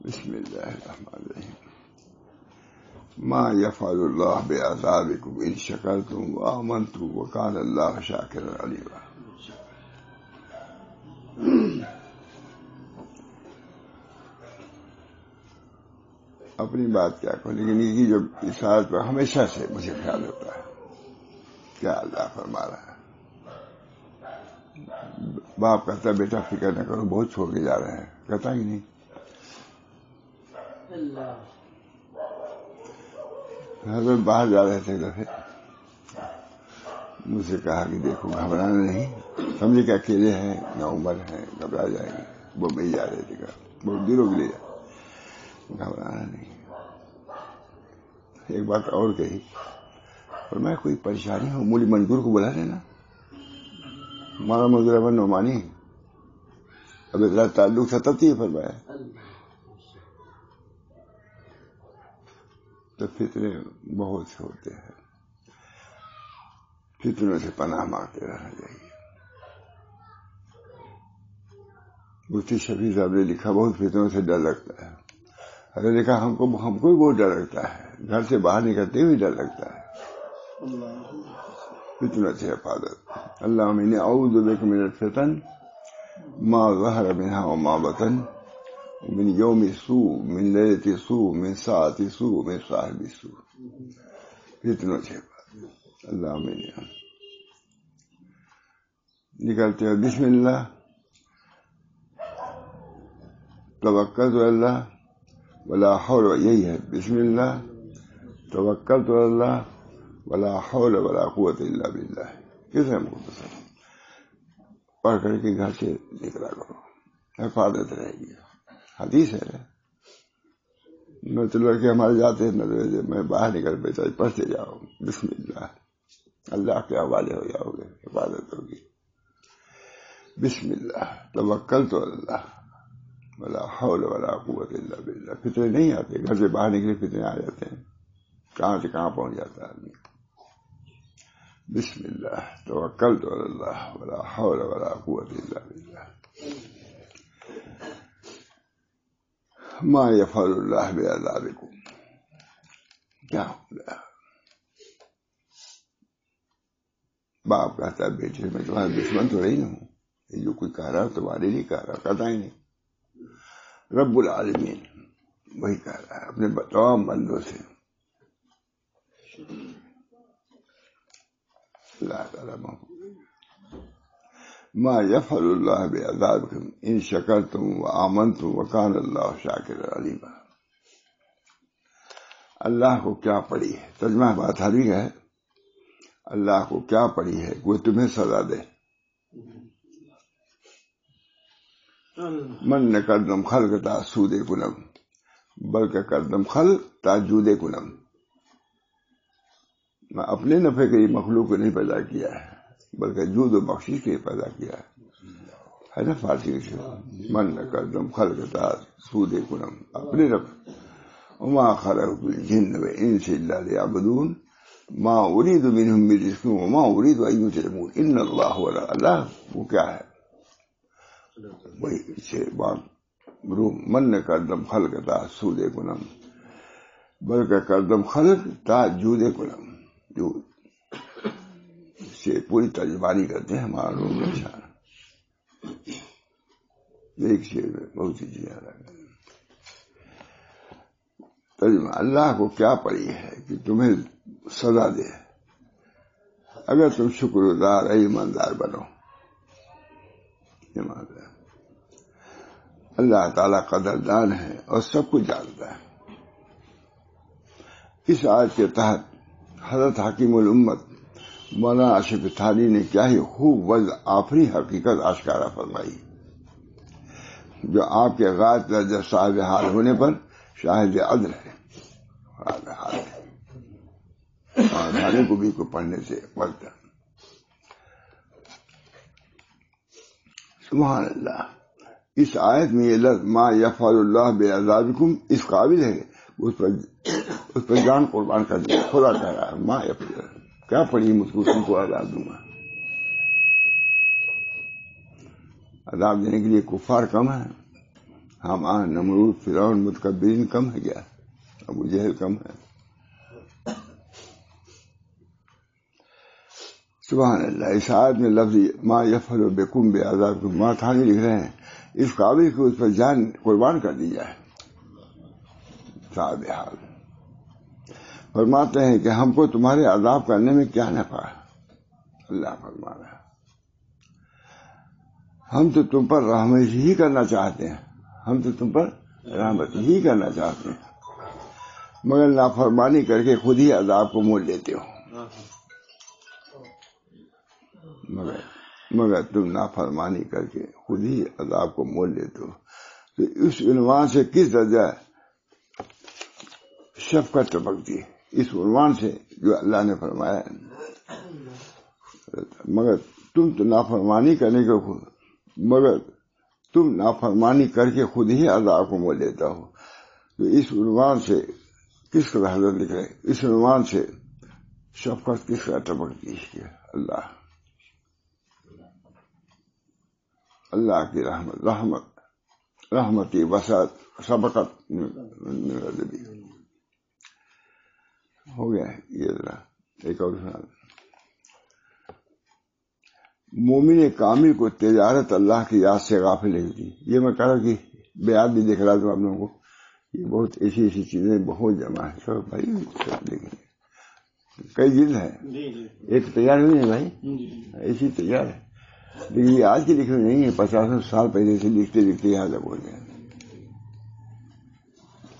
بسم اللہ الرحمن الرحیم ما یفعل اللہ بعذابکم ان شکرتم وآمنتم وکان اللہ شاکرا علیما. اپنی بات کیا کہوں، لیکن یہ جو اس آیت پر ہمیشہ سے مجھے خیال ہوتا ہے کیا اللہ فرما رہا ہے. باپ کہتا ہے بیٹا فکر نہ کرو، بہت چھوڑ کے جا رہے ہیں، کہتا ہی نہیں. حضرت باہر جا رہے تھے ایک دفعہ، مجھ سے کہا کہ دیکھو گھبرانا نہیں، سمجھے کہ اکیلے ہیں، نہ عمر ہے، گھبرا جائیں گے. وہ میں جا رہے تھے، بہت دنوں کے لیے گھبرانا نہیں. ایک بات اور کہی، اور میں کوئی پریشانی ہو مولی منظور کو بلا لینا، ہمارا منظور احمد نعمانی اب اتنا تعلق سے تب فرمایا. تو فتنے بہت سے ہوتے ہیں، فتنوں سے پناہ مانگتے رہنا چاہیے. مفتی شفیع صاحب نے لکھا بہت فتنوں سے ڈر لگتا ہے. اگر دیکھا ہم کو بھی بہت ڈر لگتا ہے، گھر سے باہر نکلتے ہوئے ڈر لگتا ہے. فتنوں سے حفاظت. اللہم انی اعوذ بک من الفتن ما ظہر منہا وما بطن من یوم سوء من لیلۃ سوء من ساعۃ سوء من صاحب سوء. فتنوں سے حفاظت. اللہم انی نکلتے ہوئے بسم اللہ، توکلت علی اللہ ولا حول، یہی ہے بسم اللہ توکلت علی اللہ ولا حول ولا قوت الا باللہ. کس ہم کو پسند پڑھ کر کے گھر سے نکلا کرو، حفاظت رہے گی. حدیث ہے، نہ تو لڑکے ہمارے جاتے ہیں، نہ میں باہر نکل بیٹھا پڑھتے جاؤ بسم اللہ، اللہ کے حوالے ہو جاؤ گے، حفاظت ہوگی. بسم اللہ توکلت علی اللہ ولا حول ولا قوت الا باللہ. فتنے نہیں آتے، گھر سے باہر نکلے فتنے آ جاتے ہیں، کہاں سے کہاں پہنچ جاتا ہے آدمی. بسم اللہ توکلت علی اللہ ولا حول ولا قوت الا باللہ. ما یفعل اللہ بعذابکم، کیا ہوگا. باپ کہتا ہے بیٹے میں تمہارا دشمن تو نہیں ہوں، یہ جو کوئی کہہ رہا تمہارے لیے کہہ رہا، کہتا ہی نہیں. رب العالمین وہی کہہ رہا ہے اپنے تمام بندوں سے. اللہ تعالیٰ ما یفعل اللہ بعذابکم ان شکرتم وآمنتم وکان اللہ شاکرا علیما. اللہ کو کیا پڑی ہے، ترجمہ بات حاضر ہے، اللہ کو کیا پڑی ہے وہ تمہیں سزا دے. من نہ کردم خلق تا سود کنم بلکہ کردم خلق تا جود کنم. میں اپنے نفع کے لیے مخلوق کو نہیں پیدا کیا ہے، بلکہ جود و بخشش کے لیے پیدا کیا ہے نا فارسی کے. من نہ کردم خلق تا سود کنم، اپنے نفع. وما خلقت الجن والانس الا لیعبدون ما اريد منهم من رزق وما اريد ان يطعمون ان اللہ هو اللہ. وہ کیا ہے، وہی سے بات من نہ کردم خلق تا سود کنم بلکہ کردم خلق تا جود کنم. جو سے پوری ترجمانی کرتے ہیں ہمارا لوگ. اچھا ایک شعر میں بہت سی چیزیں ترجمہ. اللہ کو کیا پڑی ہے کہ تمہیں سزا دے، اگر تم شکر گزار ایماندار بنو. ایماندار اللہ تعالیٰ قدردان ہے اور سب کچھ جانتا ہے. اس آیت کے تحت حضرت حکیم الامت مولانا آصف تھانی نے کیا ہی خوب وضع آفری حقیقت آشکارا فرمائی، جو آپ کے غائب درجہ صاحب حال ہونے پر شاہد عدل ہے. اور دھانے کو بھی کو پڑھنے سے پڑھتا. سبحان اللہ. اس آیت میں یہ لفظ ما یفعل اللہ بعذابکم اس قابل ہے اس پر جان قربان کر دیا. خدا کہہ رہا ہے ما یفعل، کیا پڑھی مجھ کو، تم کو عذاب دوں گا. عذاب دینے کے لیے کفار کم ہے، حامان، نمرود، فرعون، متکبرین کم ہے کیا؟ ابو جہل کم ہے؟ سبحان اللہ. اس آیت میں لفظ ما یفعل بکم بعذابکم ما تھانی لکھ رہے ہیں اس قابل کو اس پر جان قربان کر دی جائے. صاحب حال فرماتے ہیں کہ ہم کو تمہارے عذاب کرنے میں کیا نفع ہے. اللہ فرما رہا ہے ہم تو تم پر رحمت ہی کرنا چاہتے ہیں، ہم تو تم پر رحمت ہی کرنا چاہتے ہیں، مگر نافرمانی کر کے خود ہی عذاب کو مول لیتے ہو. مگر تم نافرمانی کر کے خود ہی عذاب کو مول لیتے ہو. تو اس عنوان سے کس درجہ شفقت ٹپکتی ہے، اس عنوان سے جو اللہ نے فرمایا مگر تم تو نافرمانی کرنے کے مگر تم نافرمانی کر کے خود ہی عذاب کو مول لیتا ہو. تو اس عنوان سے کس کا حضرت لکھ رہے، اس عنوان سے شفقت کس کا ٹپکتی ہے. اللہ کی رحمتی وسعت سبقت ہو گیا ہے. یہ ذرا ایک اور سنا. مومن کامل کو تجارت اللہ کی یاد سے غافل نہیں ہوتی. یہ میں کہہ رہا کہ بیعت بھی دیکھ رہا تھا آپ لوگوں کو، یہ بہت ایسی چیزیں بہت جمع ہے. سب بھائی لیکن کئی جلد ہے، ایک تیار ہوئی ہے بھائی، ایسی تیار ہے، لیکن یہ آج کی لکھی ہوئی نہیں ہے، 50 سال پہلے سے لکھتے لکھتے یہاں تک ہو گیا.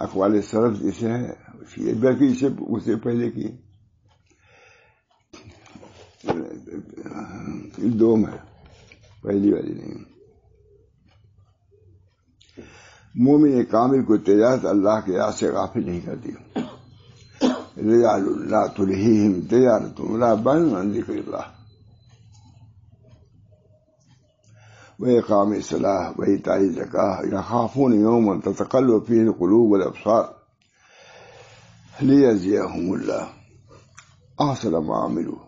اقوال سلف جسے ہے بلکہ اسے پہلے کی دو میں پہلی والی نہیں. مومن کامل کو تجارت اللہ کے یاد سے غافل نہیں کرتی. رجال لا تلہیہم تجارت ولا بیع عن ذکر اللہ وإقام الصلاة وإيتاء الزکاة یخافون یوما تتقلب فیہ القلوب والابصار لیجزیہم اللہ احسن ما عملوا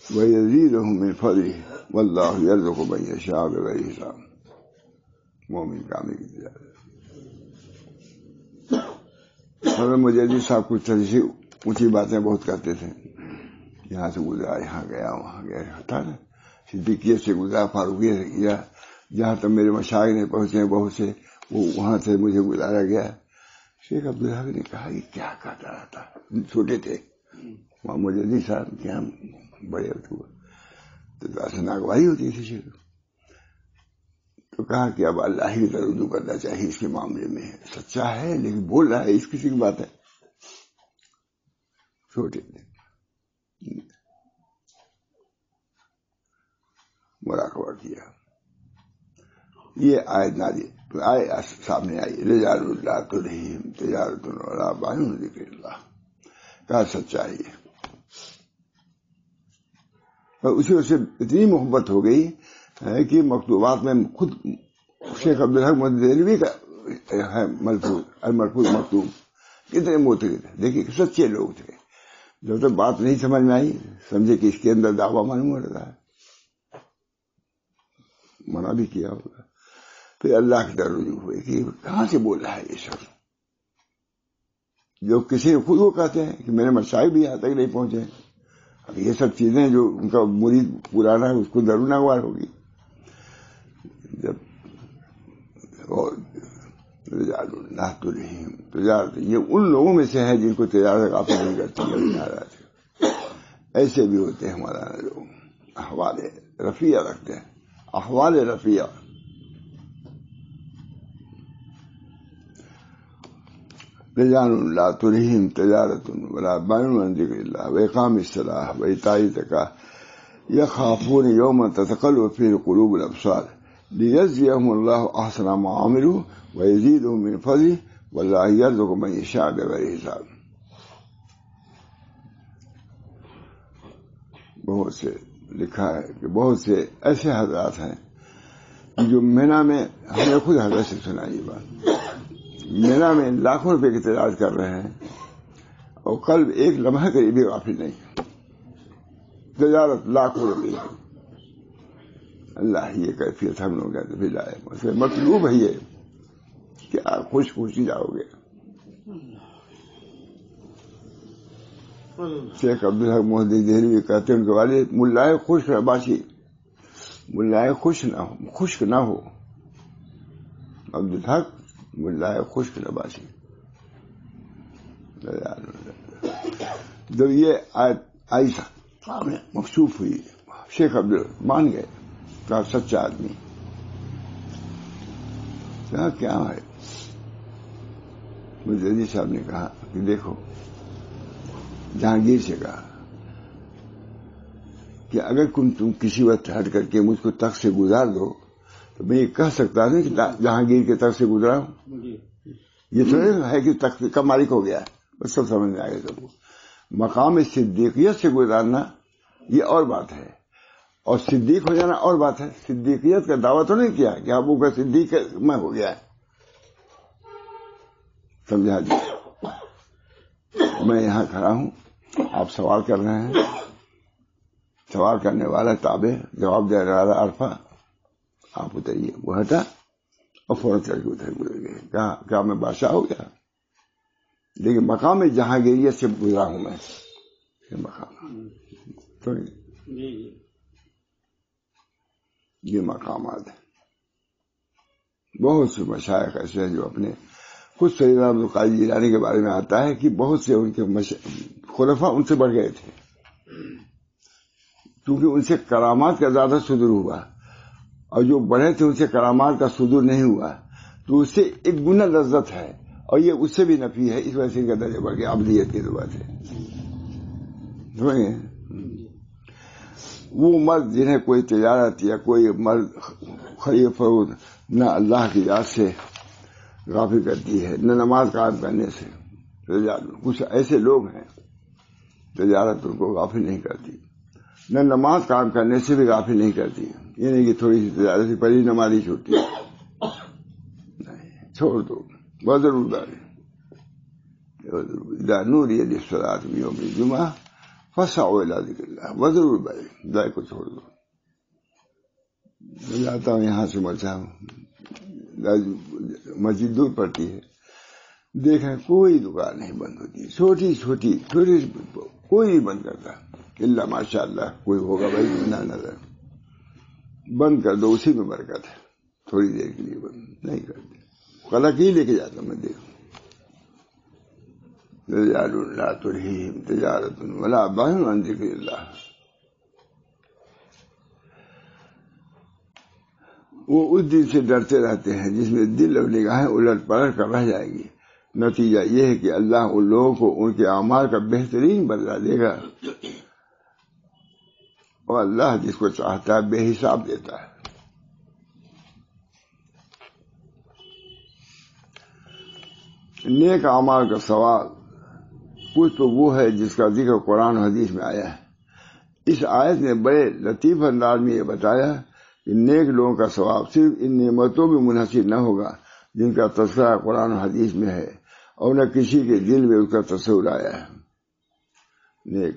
وَيَزِيدُهُم مِّن فَضْلِهِ وَاللَّهُ يَرْزُقُ مَن يَشَاءُ بِغَيْرِ حساب. مومن کامل کی تجارت. حضرت مجدد صاحب کچھ ایسی اونچی باتیں بہت کرتے تھے، یہاں سے گزرا، یہاں گیا، وہاں گیا، تھا نا، صدیقیت سے گزرا، فاروقیت سے گیا، جہاں تک میرے مشائخ نے پہنچے بہت سے، وہ وہاں سے مجھے گزارا گیا. شیخ عبدالحق نے کہا یہ کیا کہتا رہتا، چھوٹے تھے وہاں مجدد صاحب کیا بڑے تو ایسا ناگواہی ہوتی تھی شیخ. تو کہا کہ اب اللہ ہی کا رجوع کرنا چاہیے اس کے معاملے میں، سچا ہے لیکن بول رہا ہے اس کسی کی بات ہے. چھوٹے مراقبہ کیا. یہ آیت نازل آئے سامنے آئی، رجال لا تلہیہم تجارت ولا بیع عن ذکر اللہ. کہا سچا ہے. اسی سے اتنی محبت ہو گئی کہ مکتوبات میں خود شیخ عبدالحق مدینوی کا ہے ملفوظ الملفوظ مکتوب. کتنے موتقد تھے، دیکھیے سچے لوگ تھے. جب تک بات نہیں سمجھ میں آئی سمجھے کہ اس کے اندر دعویٰ معلوم ہو رہا ہے، منع بھی کیا ہوگا. پھر اللہ کی طرف رجوع ہوئے کہ کہاں سے بول رہا ہے یہ شخص، جو کسی خود وہ کہتے ہیں کہ میرے مشائخ بھی یہاں تک نہیں پہنچے. اب یہ سب چیزیں جو ان کا مرید پرانا ہے اس کو ضرور ناگوار ہوگی. جب لا تلہیہم تجارت، یہ ان لوگوں میں سے ہے جن کو تجارت غافل نہیں کرتی. ایسے بھی ہوتے ہیں ہمارا لوگ، احوال رفیع رکھتے ہیں، احوال رفیع. رجال لا تلہیہم تجارت ولا بیع عن ذکر اللہ وإقام الصلاة وإیتاء الزکاة یخافون یوما تتقلب فیہ القلوب والابصار لیجزیہم اللہ احسن ما عملوا ویزیدہم من فضلہ واللہ یرزق من یشاء بغیر حساب. بہت سے لکھا ہے کہ بہت سے ایسے حضرات ہیں جو مینا میں، ہم نے خود حضرت سے سنا یہ بات، مینا میں لاکھوں روپے کی تجارت کر رہے ہیں اور قلب ایک لمحہ کے لیے بھی غافل نہیں. تجارت لاکھوں روپے اللہ یہ کیفیت ہم لوگ کہتے پھر لائے مطلوب ہے یہ کہ آپ خوش خوشی جاؤ گے. شیخ عبدالحق محدث دہلوی کہتے ہیں ان کے والد ملائے خشک نباشی، ملائے خشک نہ ہو. عبدالحق ملائے خشک نباشی. جب یہ آیت آئی سامنے مخصوص ہوئی، شیخ عبدالحق مان گئے، کہا سچا آدمی. کیا ہے؟ مجددی صاحب نے کہا کہ دیکھو، جہانگیر سے کہا کہ اگر تم کسی وقت ہٹ کر کے مجھ کو تخت سے گزار دو تو میں یہ کہہ سکتا ہوں کہ جہانگیر کے تخت سے گزرا ہوں. یہ تھوڑے ہے کہ تخت کا مالک ہو گیا. بس سب سمجھ میں آ گیا سب کو. مقام صدیقیت سے گزارنا یہ اور بات ہے، اور صدیق ہو جانا اور بات ہے. صدیقیت کا دعویٰ تو نہیں کیا کہ ابو کا صدیق میں ہو گیا ہے. سمجھا جی؟ میں یہاں کھڑا ہوں، آپ سوال کر رہے ہیں، سوال کرنے والا تابع، جواب دے رہا عرفہ، آپ اتریے. وہ ہٹا اور فوراً چل کے ادھر گزر گئے. کیا میں بادشاہ ہو گیا؟ لیکن مقام جہانگیریت سے گزرا ہوں میں. یہ مقام تو یہ مقامات ہیں. بہت سے مشائخ ایسے ہیں جو اپنے خود سید عبد القادر جیلانی کے بارے میں آتا ہے کہ بہت سے ان کے خلفاء ان سے بڑھ گئے تھے، کیونکہ ان سے کرامات کا زیادہ صدور ہوا، اور جو بڑھے تھے ان سے کرامات کا صدور نہیں ہوا، تو اس سے ایک گنا لذت ہے، اور یہ اس سے بھی نفی ہے. اس وجہ سے ان کا درجہ بڑھ گیا ابدیت کی بات ہے. وہ مرد جنہیں کوئی تجارت یا کوئی مرد خرید فروخت نہ اللہ کی یاد سے غافل کرتی ہے، نہ نماز قائم کرنے سے. کچھ ایسے لوگ ہیں تجارت ان کو غافل نہیں کرتی، نہ نماز قائم کرنے سے بھی غافل نہیں کرتی. یہ نہیں کہ تھوڑی سی تجارت سے پہلی نماز ہی چھوٹتی ہے، نہیں، چھوڑ دو. وضرور نوری للصلاۃ یوم الجمعہ فسعوا الی ذکر اللہ. وضرور دائیں کو چھوڑ دو. میں جاتا ہوں یہاں سے مسجد دور پڑتی ہے، دیکھیں کوئی دکان نہیں بند ہوتی، چھوٹی چھوٹی کوئی نہیں بند کرتا الا ماشاء اللہ کوئی ہوگا بھائی نہ نظر. بند کر دو، اسی میں برکت ہے. تھوڑی دیر کے لیے بند نہیں کرتے. قلق ہی لے کے جاتا میں دیکھوں. رجال لا تلہیہم تجارت ولا بیع عن ذکر اللہ. وہ اس دن سے ڈرتے رہتے ہیں جس میں دل اور نگاہیں الٹ پلٹ کر رہ جائیں گی. نتیجہ یہ ہے کہ اللہ ان لوگوں کو ان کے اعمال کا بہترین بدلہ دے گا، اور اللہ جس کو چاہتا ہے بے حساب دیتا ہے. نیک اعمال کا ثواب کچھ تو وہ ہے جس کا ذکر قرآن و حدیث میں آیا ہے. اس آیت نے بڑے لطیف انداز میں یہ بتایا کہ نیک لوگوں کا ثواب صرف ان نعمتوں میں منحصر نہ ہوگا جن کا تذکرہ قرآن و حدیث میں ہے، اور نہ کسی کے دل میں اس کا تصور آیا ہے. نیک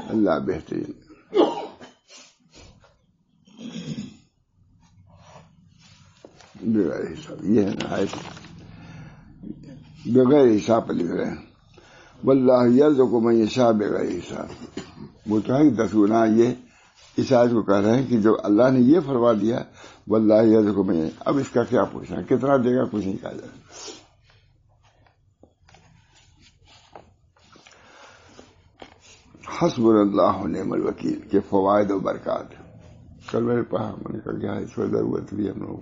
اللہ بہترین. بغیر حساب یہ ہے نا آیت، بغیر حساب پر لکھ رہے ہیں. واللہ یرزق من یشاء بغیر حساب. وہ تو ہے 10 گنا یہ اس آیت کو کہہ رہے ہیں کہ جو اللہ نے یہ فرما دیا واللہ یرزق من یشاء. اب اس کا کیا پوچھنا، کتنا دے گا کچھ نہیں کہا جائے. حسبنا اللہ ونعم الوکیل کے فوائد و برکات. کل میں نے پڑھا، میں نے کہا کیا اس پر ضرورت بھی ہم لوگ.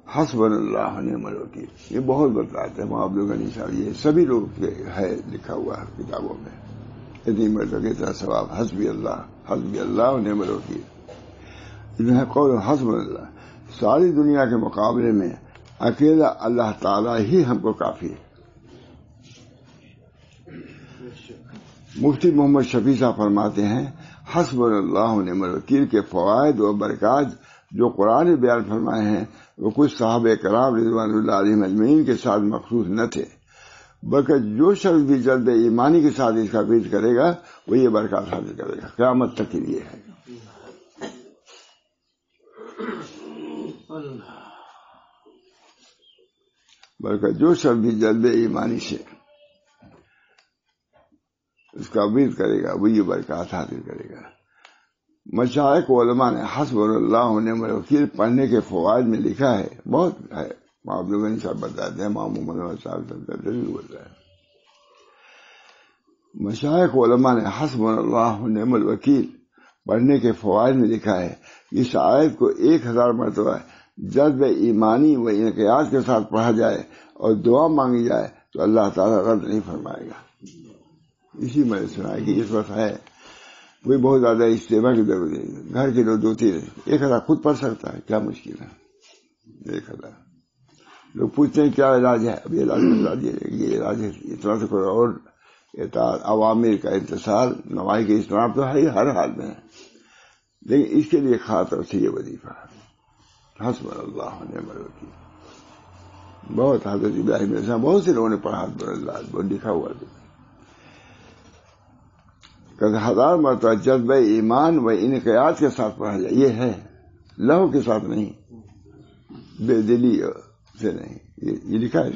حسبنا اللہ ونعم الوکیل یہ بہت بتاتے ہیں محمد غنی صاحب. یہ سبھی لوگ ہے لکھا ہوا ہے کتابوں میں. اتنی مرتبہ اتنا ثواب. حسبی اللہ ونعم الوکیل. اس میں ہے قول حسبنا اللہ. ساری دنیا کے مقابلے میں اکیلا اللہ تعالی ہی ہم کو کافی ہے. مفتی محمد شفیع صاحب فرماتے ہیں حسبنا اللہ ونعم الوکیل کے فوائد و برکات جو قرآن بیان فرمائے ہیں وہ کچھ صحابہ کرام رضوان اللہ علیہم اجمعین کے ساتھ مخصوص نہ تھے، بلکہ جو شخص بھی جذب ایمانی کے ساتھ اس کا بیچ کرے گا وہ یہ برکات حاصل کرے گا قیامت تک کے لیے ہے. بلکہ جو شخص بھی جذب ایمانی سے اس کا بیچ کرے گا وہ یہ برکات حاصل کرے گا. مشائخ علماء نے حسب اللہ و نعم الوکیل پڑھنے کے فوائد میں لکھا ہے، بہت ہے. آپ لوگوں نے سب بتاتے ہیں، امام محمد صاحب بول رہے ہیں. مشائخ علماء نے حسب اللہ و نعم الوکیل پڑھنے کے فوائد میں لکھا ہے اس آیت کو 1000 مرتبہ جذب ایمانی و انقیاد کے ساتھ پڑھا جائے اور دعا مانگی جائے تو اللہ تعالیٰ رد نہیں فرمائے گا. اسی میں نے سنا ہے کہ اس وقت ہے کوئی بہت زیادہ اجتماع کی ضرورت نہیں، گھر کے لوگ 2-3 1000 خود پڑھ سکتا ہے، کیا مشکل ہے. 1000 لوگ پوچھتے ہیں کیا علاج ہے، ابھی یہ علاج ہے، اتنا سے کوئی اور اطاعت عوامر کا امتثال نواہی کے اجتناب تو ہے ہر حال میں ہے، لیکن اس کے لیے خاص طور سے یہ وظیفہ ہے حسب اللہ و نعم الوکیل. بہت حضرت ابراہیم علیہ السلام بہت سے لوگوں نے پڑھا حسب اللہ بہت لکھا ہوا تھا. 1000 مرتبہ جذب ایمان و انقیاد کے ساتھ پڑھا جائے، یہ ہے لہو کے ساتھ نہیں، بے دلی سے نہیں، یہ لکھا ہے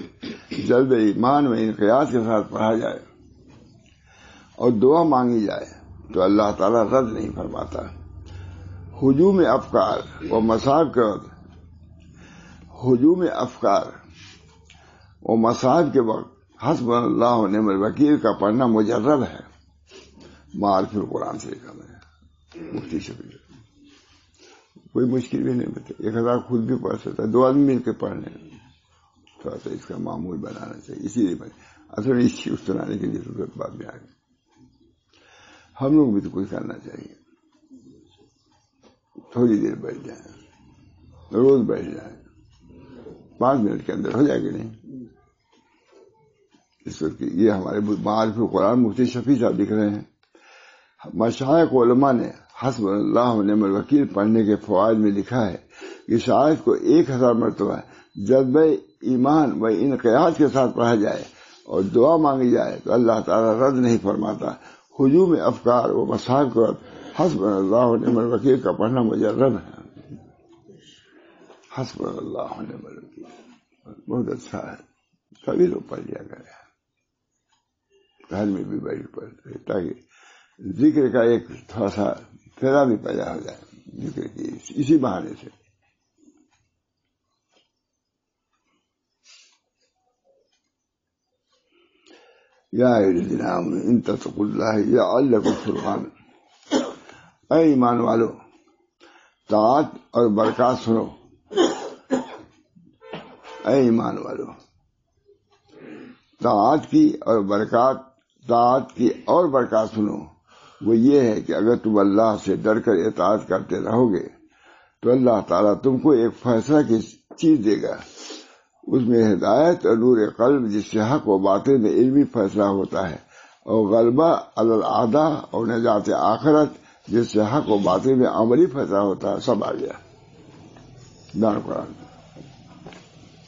جذب ایمان و انقیاد کے ساتھ پڑھا جائے اور دعا مانگی جائے تو اللہ تعالیٰ رد نہیں فرماتا. ہجوم افکار و مصائب کے وقت حسب اللہ و نعم الوکیل کا پڑھنا مجرب ہے. معارف القرآن سے لکھا ہے مفتی شفیع، کوئی مشکل بھی نہیں بتا. 1000 خود بھی پڑھ سکتا ہے، 2 آدمی مل کے پڑھ لیں، تھوڑا سا اس کا معمول بنانا چاہیے. اسی لیے اصل اس چیز سنانے کے لیے ضرورت بعد میں آ گئی. ہم لوگ بھی تو کچھ کرنا چاہیے، تھوڑی دیر بیٹھ جائیں، روز بیٹھ جائیں، 5 منٹ کے اندر ہو جائے گا. نہیں اس وقت یہ ہمارے معارف القرآن مفتی شفیع صاحب لکھ رہے ہیں. مشائخ علماء نے حسب اللہ و نعم الوکیل پڑھنے کے فوائد میں لکھا ہے اس آیت کو 1000 مرتبہ جذب ایمان و انقیاد کے ساتھ پڑھا جائے اور دعا مانگی جائے تو اللہ تعالیٰ رد نہیں فرماتا. ہجوم افکار و مصائب کے وقت حسب اللہ و نعم الوکیل کا پڑھنا مجرب ہے. حسب اللہ و نعم الوکیل بہت اچھا ہے، کبھی لوگ پڑھ لیا کرے، گھر میں بھی بیٹھ پڑھتے تاکہ ذکر کا ایک تھوڑا سا فضا بھی پیدا ہو جائے ذکر کی اسی بہانے سے. یا الذین آمنوا ان تتقوا اللہ یجعل لکم فرقانا، اے ایمان والو طاعت اور برکات سنو. اے ایمان والو طاعت کی اور برکات سنو. وہ یہ ہے کہ اگر تم اللہ سے ڈر کر اطاعت کرتے رہو گے تو اللہ تعالیٰ تم کو ایک فیصلہ کی چیز دے گا، اس میں ہدایت اور نور قلب جس سے حق و باطل میں علمی فیصلہ ہوتا ہے، اور غلبہ علی الاعداء اور نجات آخرت جس سے حق و باطل میں عملی فیصلہ ہوتا ہے. سب آ گیا دان قرآن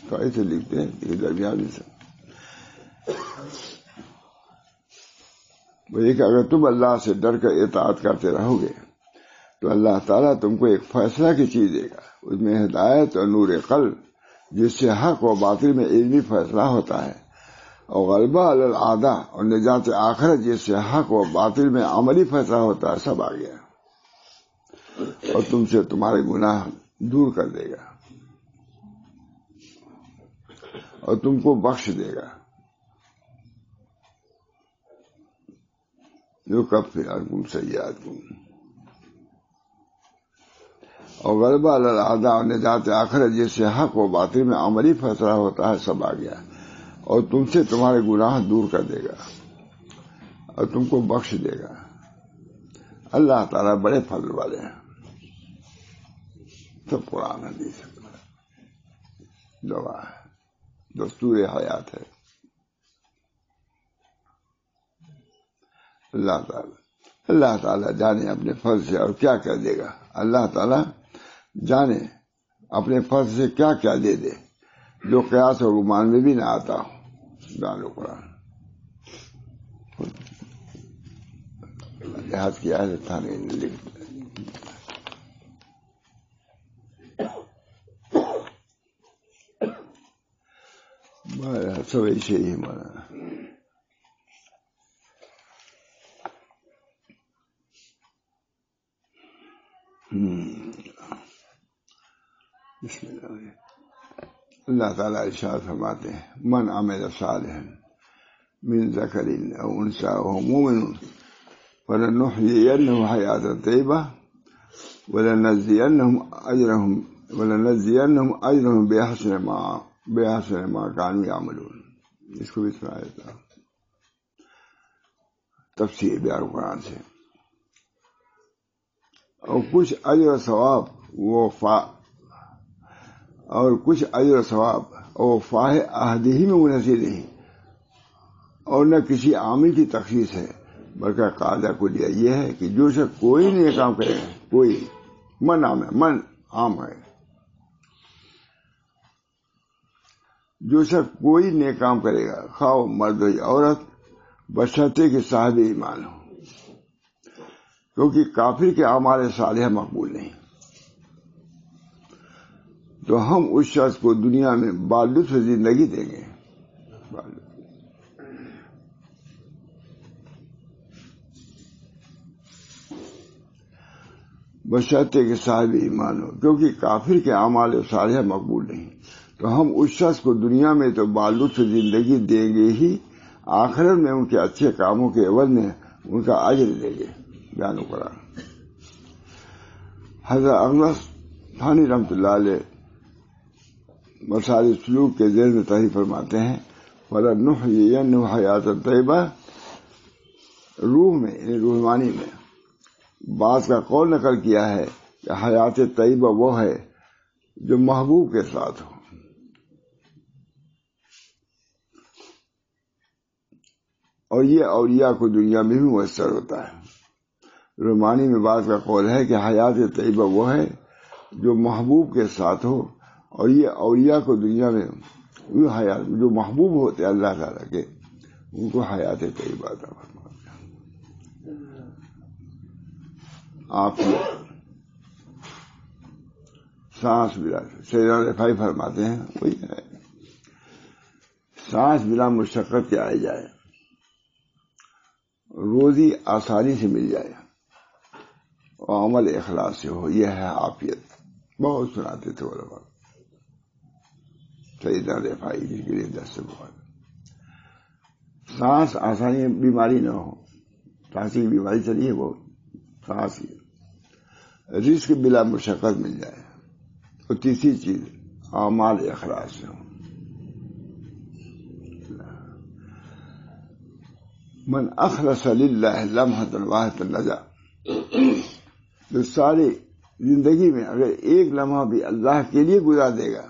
تو ایسے لکھتے ہیں کہ درمیان سے وہی کہ اگر تم اللہ سے ڈر کر اطاعت کرتے رہو گے تو اللہ تعالیٰ تم کو ایک فیصلہ کی چیز دے گا، اس میں ہدایت اور نور قلب جس سے حق و باطل میں علمی فیصلہ ہوتا ہے، اور غلبہ علی الاعداء اور نجات آخرت جس سے حق و باطل میں عملی فیصلہ ہوتا ہے. سب آ گیا اور تم سے تمہارے گناہ دور کر دے گا اور تم کو بخش دے گا. یکفر عنکم سیئاتکم اور غلبہ علی الاعداء اور نجات آخرت جس سے حق و باطل میں عملی فیصلہ ہوتا ہے. سب آ گیا اور تم سے تمہارے گناہ دور کر دے گا اور تم کو بخش دے گا. اللہ تعالیٰ بڑے فضل والے ہیں. سب قرآن حدیث دعا ہے، دستور حیات ہے. اللہ تعالیٰ جانے اپنے فضل سے اور کیا کیا دے گا. اللہ تعالیٰ جانے اپنے فضل سے کیا کیا دے دے جو قیاس اور گمان میں بھی نہ آتا ہو. قرآن لحاظ کیا ہے تھانے لکھ سب ایسے ہی مولانا. بسم اللہ. اللہ تعالیٰ ارشاد فرماتے ہیں من عمل صالحا من ذکر او انثى وهو مؤمن فلنحيينه حياة طيبة ولنجزينهم أجرهم بأحسن ما كانوا يعملون. اس کو بھی سنایا تھا تفسیر بیان قرآن سے. اور کچھ اجر و ثواب اور وفاء عہدہ میں منحصر نہیں، اور نہ کسی عامل کی تخصیص ہے، بلکہ قاعدہ کو لیا یہ ہے کہ جو شخص کوئی نہیں کام کرے گا، کوئی من عام ہے، جو شخص کوئی نیک کام کرے گا، خواہ مرد یا عورت، بشرطے کہ صاحب ایمان ہو، کیونکہ کافر کے اعمال صالحہ مقبول نہیں. تو ہم اس شخص کو دنیا میں بالطف زندگی دیں گے، بشرطے کہ صاحب ایمان ہو، کیونکہ کافر کے اعمال صالحہ مقبول نہیں. تو ہم اس شخص کو دنیا میں تو بالطف زندگی دیں گے ہی، آخرت میں ان کے اچھے کاموں کے عوض میں ان کا اجر دیں گے. بیان قرآن. حضرت اغلس تھانی رحمۃ اللہ علیہ مسائل سلوک کے ذیل میں تحریر فرماتے ہیں فَلَنُحْيِيَنَّهُ حَيَاةً طَيِّبَةً. روح میں یعنی روحانی میں بعض کا قول نقل کیا ہے کہ حیات طیبہ وہ ہے جو محبوب کے ساتھ ہو، اور یہ اولیاء کو دنیا میں بھی میسر ہوتا ہے. رومانی میں بعض کا قول ہے کہ حیات طیبہ وہ ہے جو محبوب کے ساتھ ہو، اور یہ اولیاء کو دنیا میں حیات جو محبوب ہوتے ہیں اللہ تعالیٰ کے، ان کو حیات طیبہ عطا فرماتے ہیں. آپ سانس بلا سیدنا رفاعی فرماتے ہیں وہی ہے، سانس بلا مشقت کے آئے جائے، روزی آسانی سے مل جائے، اور عمل اخلاص سے ہو، یہ ہے عافیت. بہت سناتے تھے علماء سیدنا رفاعی جس کے لیے دست بخار. سانس آسانی بیماری نہ ہو، سانس کی بیماری چلی ہے وہ سانس کی، رزق بلا مشقت مل جائے، اور تیسری چیز اعمال اخلاص سے ہو. من اخلص للہ لمحۃ واحدۃ نجا. جو ساری زندگی میں اگر ایک لمحہ بھی اللہ کے لیے گزار دے گا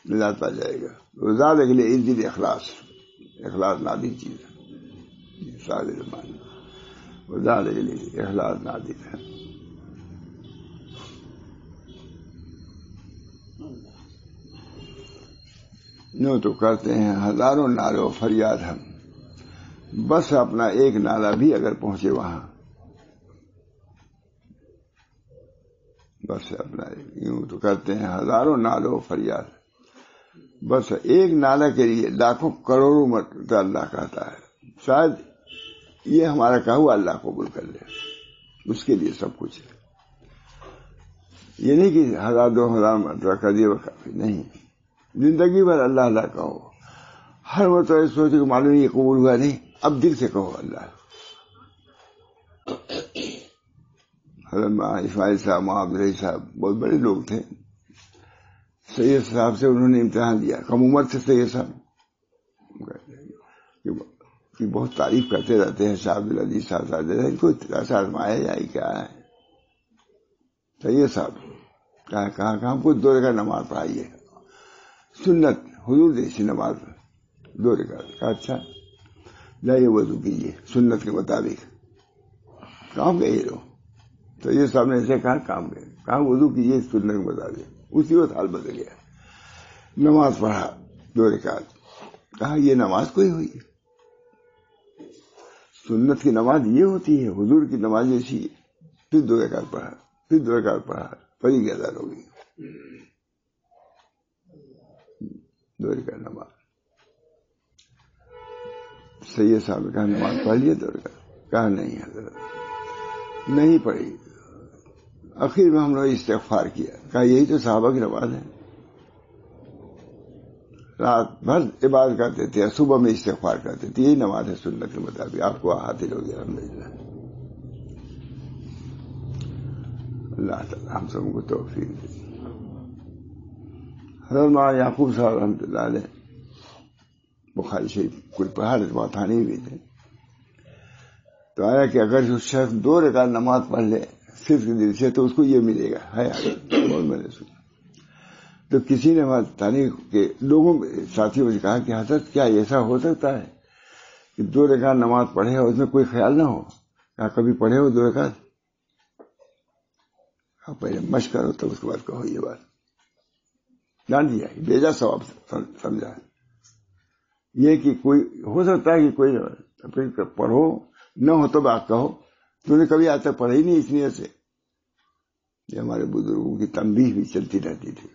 نجات پا جائے گا. گزار کے لیے عزت اخلاص نادر چیز ہے، سارے زمانے گزار کے لیے اخلاص نادر ہے. یوں تو کرتے ہیں ہزاروں نعروں فریاد ہم، بس اپنا ایک نعرہ بھی اگر پہنچے وہاں، بس اپنا یوں تو کرتے ہیں ہزاروں نعروں فریاد، بس ایک نعرہ کے لیے لاکھوں کروڑوں مرتبہ اللہ کہتا ہے. شاید یہ ہمارا کہا ہوا اللہ قبول کر لے، اس کے لیے سب کچھ ہے. یہ نہیں کہ 1000-2000 مرتبہ کر دیے وہ کافی نہیں، زندگی بھر اللہ اللہ کہو. ہر مرتبہ سوچے کہ معلوم یہ قبول ہوا نہیں، اب دل سے کہو اللہ. حضرت اسماعیل صاحب، محمد رہی صاحب بہت بڑے لوگ تھے. سید صاحب سے انہوں نے امتحان دیا، کم عمر سے سید صاحب کی بہت تعریف کرتے رہتے ہیں. شاہ عبدالعزیز صاحب ان کو ایسا آزمایا جائے کیا ہے. سید صاحب کہا ہم کو 2 رکعت نماز پڑھائیے، سنت حضور جیسی نماز 2 رکعت. کہا اچھا جائیے وضو کیجیے سنت کے مطابق. کام گئے لو تو یہ صاحب نے ایسے کہا کام گئے، کہا وضو کیجیے سنت کے مطابق. اسی وقت حال بدل گیا، نماز پڑھا 2 رکعت. کہا یہ نماز کوئی ہوئی، سنت کی نماز یہ ہوتی ہے، حضور کی نماز ایسی ہے، پھر 2 رکعت پڑھا، پھر 2 رکعت پڑھا، پڑھی کی اذان ہو گئی، 2 رکعت نماز۔ سید صاحب نے کہا نماز پڑھ لیے 2 رکعت، کہا نہیں حضرت نہیں پڑھی۔ آخر میں ہم نے استغفار کیا، کہا یہی تو صحابہ کی نماز ہے، رات بھر عبادت کرتے تھے، صبح میں استغفار کرتے تھے، یہی نماز ہے سنت کے مطابق، آپ کو حاصل ہو گیا الحمدللہ۔ اللہ تعالی ہم سب کو توفیق دے۔ حضرت مولانا یعقوب صاحب رحمۃ اللہ علیہ بخاری شریف کوئی پڑھا رہے وہاں تھانے بھی تھے، تو آیا کہ اگر جو شخص 2 رکعت نماز پڑھ لے صرف دل سے تو اس کو یہ ملے گا، ہے بہت میں نے سنا۔ تو کسی نے تاریخ کے لوگوں ساتھیوں سے کہا کہ حضرت کیا ایسا ہو سکتا ہے کہ 2 رکعت نماز پڑھے اور اس میں کوئی خیال نہ ہو؟ کہا کبھی پڑھے ہو 2 رکعت؟ پہلے مشق کرو تب اس کے بعد کہو یہ بات، جان دیا بیجا ثواب سمجھا۔ یہ کہ کوئی ہو سکتا ہے کہ کوئی پڑھو نہ ہو تو بات کہو، تو نے کبھی آج تک پڑھا ہی نہیں اس نیت سے۔ یہ ہمارے بزرگوں کی تنبیہ بھی چلتی رہتی تھی۔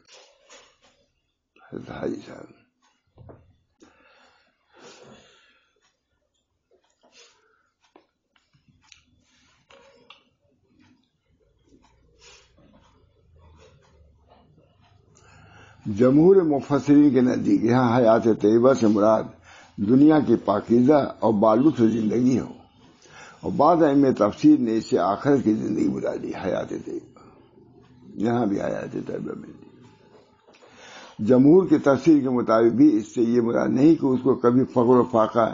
حضرت حاجی صاحب جمہور مفسرین کے نزدیک یہاں حیات طیبہ سے مراد دنیا کی پاکیزہ اور بالغ زندگی ہو، اور بعض ائمہ تفسیر نے اسے آخرت کی زندگی بلا دی حیات طیبہ، یہاں بھی حیات طیبہ ملتی۔ جمہور کی تفسیر کے مطابق بھی اس سے یہ مراد نہیں کہ اس کو کبھی فقر و فاقہ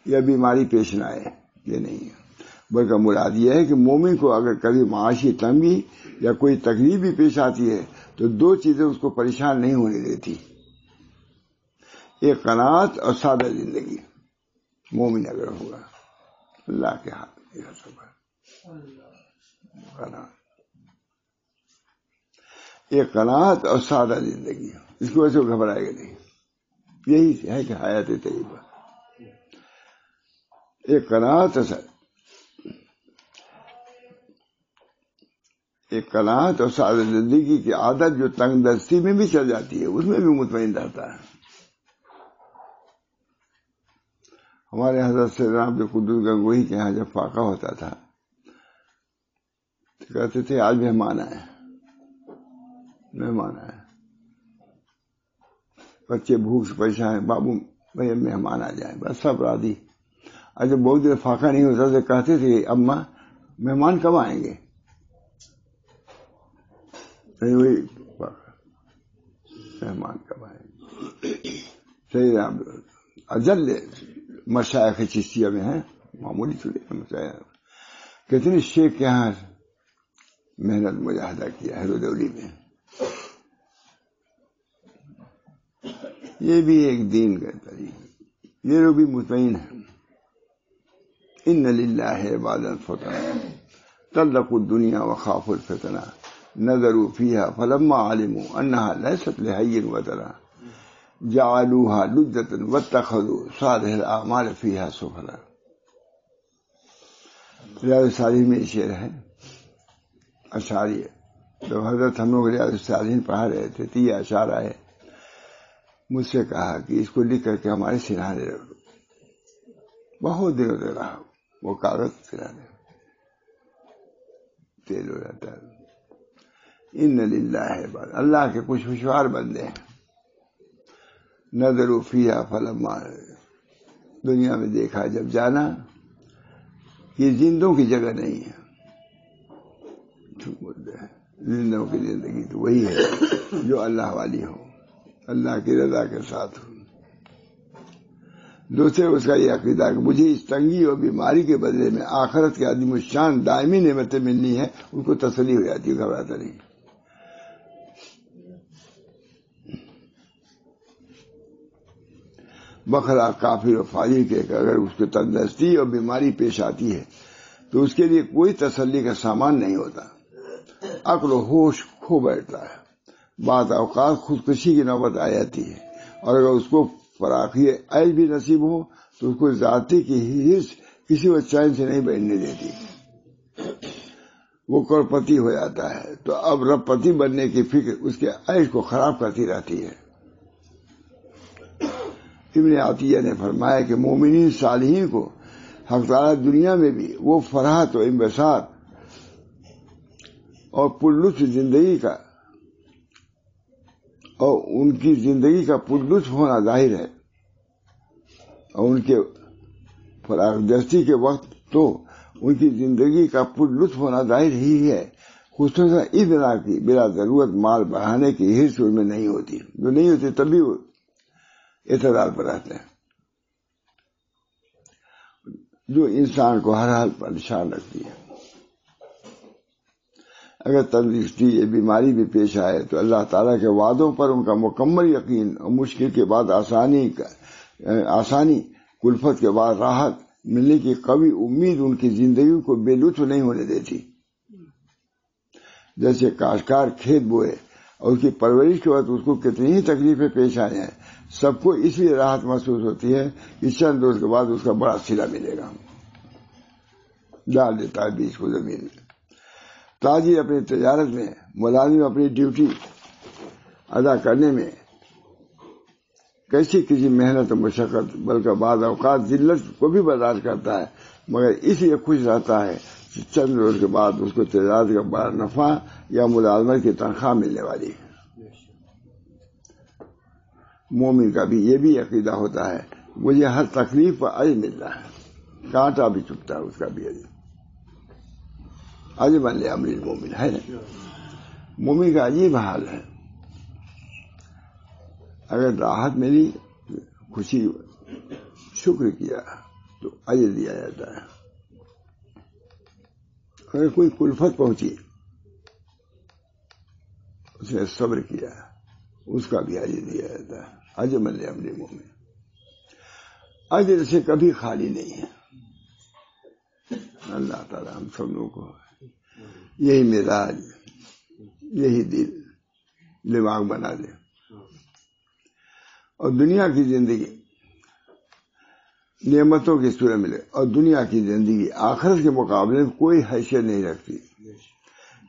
یا بیماری پیش نہ آئے، یہ نہیں ہے، بلکہ مراد یہ ہے کہ مومن کو اگر کبھی معاشی تنگی یا کوئی تکلیف بھی پیش آتی ہے تو 2 چیزیں اس کو پریشان نہیں ہونے دیتی، ایک قناعت اور سادہ زندگی۔ مومن اگر ہوگا اللہ کے ہاتھ میں یہ سب ہے، ایک قناعت اور سادہ زندگی، اس کی وجہ سے وہ گھبرائے گا نہیں۔ یہی ہے کہ حیات طیبہ ایک قناعت اور سادہ زندگی کی عادت جو تنگ دستی میں بھی چل جاتی ہے اس میں بھی مطمئن رہتا ہے۔ ہمارے حضرت سیدنا عبد القدوس گنگوہی کے یہاں جب فاقہ ہوتا تھا تو کہتے تھے آج مہمان آئے، بچے بھوک سے پریشان ہیں، بابو بھائی مہمان آ جائیں، بس سب راضی۔ اور جب بہت دیر فاقہ نہیں ہوتا تو کہتے تھے اماں مہمان کب آئیں گے؟ وہی مہمان کب آئیں گے؟ صحیح اجل مشائخ چشتیہ میں ہیں، معمولی تھوڑی مشائخ، کتنے شیخ کے یہاں محنت مجاہدہ کیا ہے رودولی میں۔ یہ بھی ایک دین کا طریقہ، یہ لوگ بھی مطمئن ہیں۔ ان للہ عبادا فطنا طلقوا الدنیا وخافوا الفتنہ نظروا فیہا فلما علموا انہا لیست لحی وطنا جعلوها لجة واتخذوا صالح الاعمال فیہا سفلا۔ ریاض الصالحین میں شعر ہے اشعاری، جب حضرت ہم لوگ ریاض الصالحین پڑھا رہے تھے تو یہ اشعار آئے، مجھ سے کہا کہ اس کو لکھ کر کے ہمارے سرہانے رکھ دو۔ بہت دنوں تک رہا وہ کاغذ سرہانے تیل ہو جاتا ہے۔ ان للہ عباد، اللہ کے کچھ ہوشیار بندے ہیں، نظروا فیہا فلما، دنیا میں دیکھا جب جانا یہ زندوں کی جگہ نہیں ہے، زندوں کی زندگی تو وہی ہے جو اللہ والی ہو، اللہ کی رضا کے ساتھ ہو۔ دوسرے اس کا یہ عقیدہ کہ مجھے اس تنگی اور بیماری کے بدلے میں آخرت کے عظیم الشان دائمی نعمتیں ملنی ہے، اس کو تسلی ہو جاتی ہے، گھبراتا نہیں۔ بخلا کافر و فاجر کے کہ اگر اس کو تندرستی اور بیماری پیش آتی ہے تو اس کے لیے کوئی تسلی کا سامان نہیں ہوتا، عقل و ہوش کھو بیٹھتا ہے، بعض اوقات خودکشی کی نوبت آ جاتی ہے، اور اگر اس کو فراخی عیش بھی نصیب ہو تو اس کو ذاتی کی حص کسی کو چین سے نہیں بیٹھنے دیتی، وہ کروڑپتی ہو جاتا ہے تو اب رب پتی بننے کی فکر اس کے عیش کو خراب کرتی رہتی ہے۔ ابن عطیہ نے فرمایا کہ مومنین صالحین کو حق تعالیٰ دنیا میں بھی وہ فرحت و انبساط اور پرلطف زندگی کا اور ان کی زندگی کا پرلطف ہونا ظاہر ہے، اور ان کے فراغ دستی کے وقت تو ان کی زندگی کا پرلطف ہونا ظاہر ہی ہے، خصوصاً اس بنا کی بلا ضرورت مال بڑھانے کی حرص ان میں نہیں ہوتی، جو نہیں ہوتی تبھی وہ اعتدال پر رہتے ہیں، جو انسان کو ہر حال پر پریشان رکھتی ہے۔ اگر تندرستی یا بیماری بھی پیش آئے تو اللہ تعالیٰ کے وعدوں پر ان کا مکمل یقین اور مشکل کے بعد آسانی کلفت کے بعد راحت ملنے کی قوی امید ان کی زندگی کو بے لطف نہیں ہونے دیتی۔ جیسے کاشتکار کھیت بوئے اور اس کی پرورش کے بعد اس کو کتنی ہی تکلیفیں پیش آئے ہیں، سب کو اس لیے راحت محسوس ہوتی ہے کہ چند روز کے بعد اس کا بڑا صلہ ملے گا، ڈال دیتا ہے بیج کو زمین میں۔ تاجر اپنی تجارت میں، ملازم اپنی ڈیوٹی ادا کرنے میں کسی محنت و مشقت بلکہ بعض اوقات ذلت کو بھی برداشت کرتا ہے، مگر اس لیے خوش رہتا ہے کہ چند روز کے بعد اس کو تجارت کا بڑا نفع یا ملازمت کی تنخواہ ملنے والی ہے۔ مومن کا بھی یہ بھی عقیدہ ہوتا ہے مجھے ہر تکلیف پر اجر ملتا ہے، کانٹا بھی چبھتا ہے اس کا بھی اجر۔ عجبا لامر المومن ہے نا، مومن کا عجیب حال ہے، اگر راحت ملی خوشی شکر کیا تو اجر دیا جاتا ہے، اگر کوئی کلفت پہنچی اس نے صبر کیا اس کا بھی اجر دیا جاتا ہے۔ عجبا لامر المومن، اجر سے کبھی خالی نہیں ہے۔ اللہ تعالی ہم سب لوگوں کو یہی مزاج، یہی دل دماغ بنا دے، اور دنیا کی زندگی نعمتوں کی صورت ملے، اور دنیا کی زندگی آخرت کے مقابلے میں کوئی حیثیت نہیں رکھتی،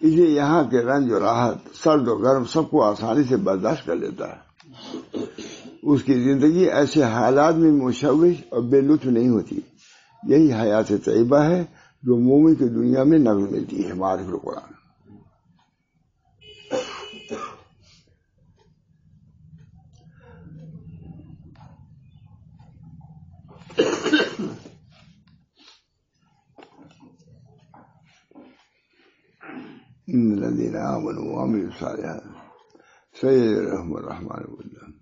اس لیے یہاں کے رنج و راحت، سرد و گرم سب کو آسانی سے برداشت کر لیتا ہے۔ اس کی زندگی ایسے حالات میں مشوش اور بے لطف نہیں ہوتی۔ یہی حیات طیبہ ہے جو مومن کی دنیا میں نقل ملتی ہے۔ معرفت القرآن۔ ان الذين آمنوا وعملوا الصالحات سيجزيهم الرحمن وجزاهم،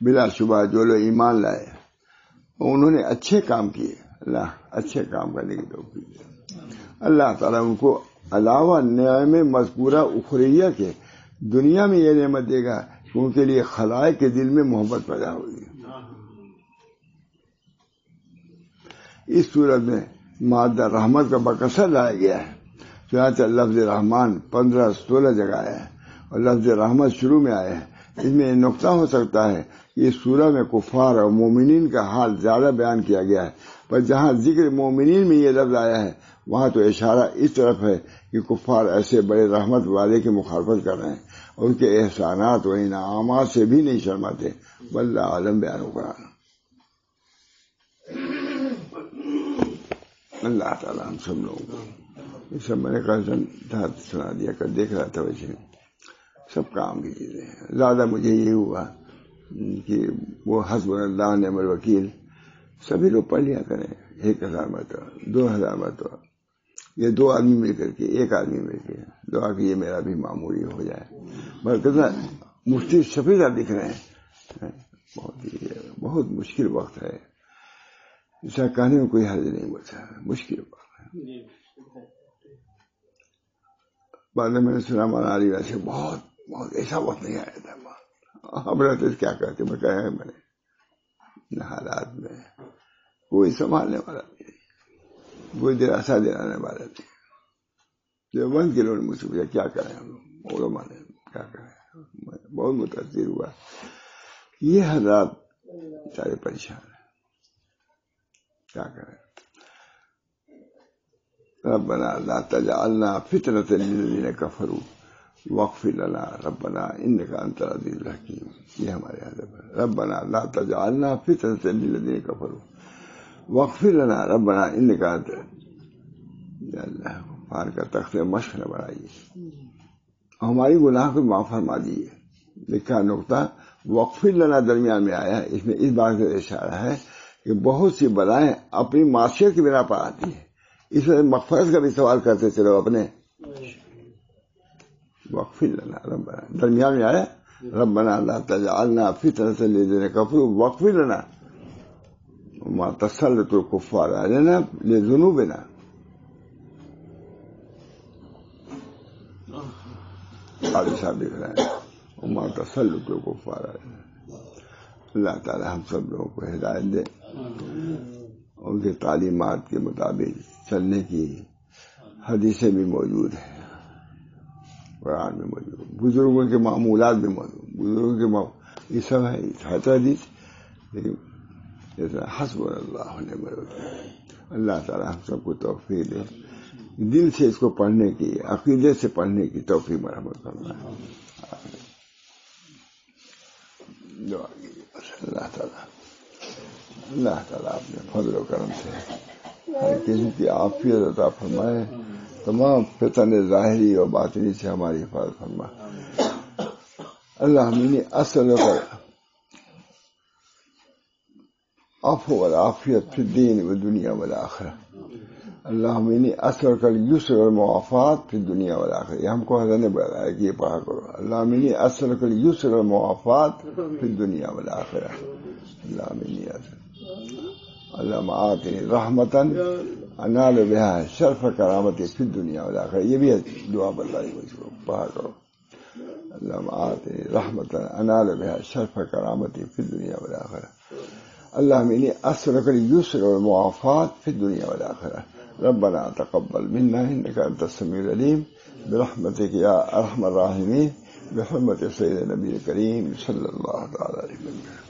بلا شبہ جو لوگ ایمان لائے اور انہوں نے اچھے کام کیے، اللہ اچھے کام کرنے کی توفیق دے، اللہ تعالیٰ ان کو علاوہ نعم مذکورہ اخرویہ کے دنیا میں یہ نعمت دے گا کہ ان کے لیے خلائق کے دل میں محبت پیدا ہوگی۔ اس صورت میں مادہ رحمت کا بکثرت لایا گیا ہے، چنانچہ لفظ رحمان 15-16 جگہ آیا ہے اور لفظ رحمت شروع میں آیا ہے۔ اس میں یہ نقطہ ہو سکتا ہے کہ اس سورہ میں کفار اور مومنین کا حال زیادہ بیان کیا گیا ہے، پر جہاں ذکر مومنین میں یہ لفظ آیا ہے وہاں تو اشارہ اس طرف ہے کہ کفار ایسے بڑے رحمت والے کی مخالفت کر رہے ہیں اور ان کے احسانات و انعامات سے بھی نہیں شرماتے۔ واللہ عالم بیان قرآن۔ اللہ تعالیٰ ہم سب لوگوں کو یہ سب میں نے کہا سنا دیا کر دیکھ رہا تھا، ویسے سب کام کی چیزیں ہیں۔ زیادہ مجھے یہ ہوا کہ وہ حسبنا اللہ نعم الوکیل سبھی لوگ پڑھ لیا کریں، 1000 مرتبہ، 2000 مرتبہ، یہ 2 آدمی مل کر کے، 1 آدمی مل کے دعا کہ یہ میرا بھی معمولی ہو جائے۔ مگر کتنا مفتی شفیع صاحب دکھ رہے ہیں، بہت مشکل وقت ہے، اسے کہنے میں کوئی حرج نہیں بچا، مشکل وقت ہے۔ بعد میں نے سنا مولانا علی ویسے بہت ایسا وقت نہیں آیا تھا، ہم رہتے کیا کرتے، میں کہا میں نے حالات میں کوئی سنبھالنے والا نہیں، کوئی دلاسا دلانے والا نہیں۔ جو 1 کلو نے مجھ سے پوچھا کیا کریں ہم لوگ، علماء نے کیا کریں، بہت متاثر ہوا۔ یہ حضرات سارے پریشان ہیں، کیا کریں۔ ربنا لا تجعلنا فتنة للذین کفروا واغفر لنا ربنا انک انت العزیز الحکیم. یہ ہمارے ہدف ہے. ربنا لا تجعلنا فتنة للذین کفروا واغفر لنا ربنا انک انت. یا اللہ پار کا تخت مشق نہ بنائیے، ہماری گناہ کو معاف فرما دیجیے. لکھا نقطہ واغفر لنا درمیان میں آیا ہے. اس میں اس بات کا اشارہ ہے کہ بہت سی بلائیں اپنی معصیت کی بنا پر آتی ہیں، اس وجہ مغفرت کا بھی سوال کرتے چلو اپنے. واغفر لنا ربنا درمیان میں آیا ربنا لا تجعلنا فتنة للذین کفروا واغفر لنا وما تسلط الكفار علينا لذنوبنا. قاضی صاحب لکھ رہے ہیں وما تسلط الكفار علينا. اللہ تعالی ہم سب لوگوں کو ہدایت دے، ان کی تعلیمات کے مطابق چلنے کی حدیثیں بھی موجود ہیں، قرآن میں موجود، بزرگوں کے معمولات بھی موجود، بزرگوں کے یہ سب ہے حدیث. لیکن حسب اللہ ونعم الوکیل. اللہ تعالی ہم سب کو توفیق دے، دل سے اس کو پڑھنے کی، عقیدے سے پڑھنے کی توفیق مرحمت کرنا ہے. اللہ تعالیٰ اپنے فضل و کرم سے ہر کسی کی عافیت عطا فرمائے، تمام فتن ظاہری اور باطنی سے ہماری حفاظت فرما. اللہ منی اسألک العفو والعافیت فی الدین والدنیا والآخرہ. اللہ منی اسألک اليسر والمعافات فی الدنیا والآخرہ. یہ ہم کو حضرت نے بتایا کہ یہ پڑھا کرو. اللہ منی اسألک اليسر والمعافات فی الدنیا والآخرہ. اللہ منی اللہم آتنی رحمتا انال بہا شرف کرامتی فی الدنیا والآخرہ. یہ بھی دعا بتائی مجھ کو، پڑھا کرو. اللہم آتنی رحمتا انال بہا شرف کرامتی فی الدنیا والآخرہ. اللہم انی اسألک اليسر والمعافات فی الدنیا والآخرہ. ربنا تقبل منا انک انت السمیع العلیم برحمتک یا ارحم الراحمین بحرمت سید نبی کریم صلی اللہ تعالی علیہ وسلم.